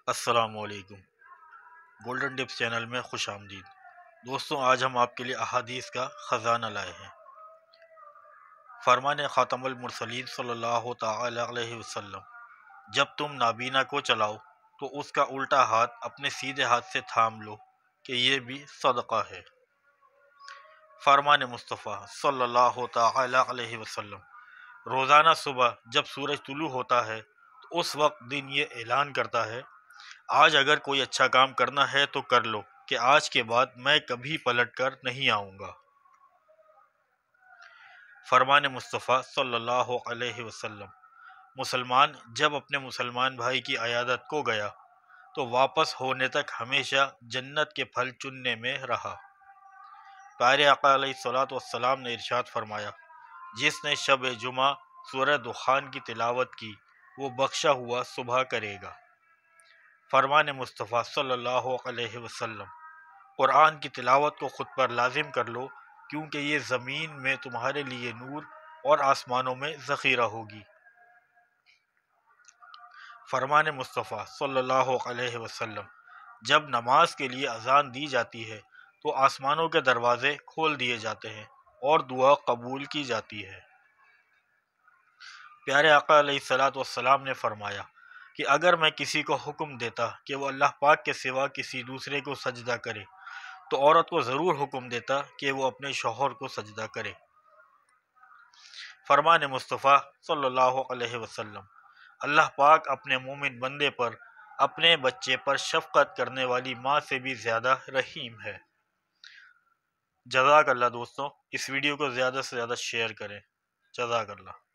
السلام علیکم۔ Golden tips channel میں خوش آمدید۔ دوستوں، آج ہم آپ کے لیے احادیث کا خزانہ لائے ہیں۔ فرمان خاتم المرسلین صلی اللہ تعالی علیہ وسلم، جب تم نابینا کو چلاؤ تو اس کا الٹا ہاتھ اپنے سیدھے ہاتھ سے تھام لو کہ یہ بھی صدقہ ہے۔ فرمان مصطفیٰ صلی اللہ تعالی علیہ وسلم، روزانہ صبح جب سورج طلوع ہوتا ہے تو اس وقت دن یہ اعلان کرتا ہے، آج اگر کوئی اچھا کام کرنا ہے تو کر لو کہ آج کے بعد میں کبھی پلٹ کر نہیں آؤں گا۔ فرمان مصطفیٰ صلی اللہ علیہ وسلم، مسلمان جب اپنے مسلمان بھائی کی عیادت کو گیا تو واپس ہونے تک ہمیشہ جنت کے پھل چننے میں رہا۔ پیارے آقا علیہ الصلوۃ والسلام نے ارشاد فرمایا، جس نے شب جمعہ سورہ دخان کی تلاوت کی وہ بخشا ہوا صبح کرے گا۔ فرمان مصطفیٰ صلی اللہ علیہ وسلم، قرآن کی تلاوت کو خود پر لازم کر لو کیونکہ یہ زمین میں تمہارے لیے نور اور آسمانوں میں ذخیرہ ہوگی۔ فرمان مصطفیٰ صلی اللہ علیہ وسلم، جب نماز کے لیے اذان دی جاتی ہے تو آسمانوں کے دروازے کھول دیے جاتے ہیں اور دعا قبول کی جاتی ہے۔ پیارے آقا علیہ الصلوۃ والسلام نے فرمایا کہ اگر میں کسی کو حکم دیتا کہ وہ اللہ پاک کے سوا کسی دوسرے کو سجدہ کرے تو عورت کو ضرور حکم دیتا کہ وہ اپنے شوہر کو سجدہ کرے۔ فرمان مصطفیٰ صلی اللہ علیہ وسلم، اللہ پاک اپنے مومن بندے پر اپنے بچے پر شفقت کرنے والی ماں سے بھی زیادہ رحیم ہے۔ جزاک اللہ دوستوں، اس ویڈیو کو زیادہ سے زیادہ شیئر کریں۔ جزاک اللہ۔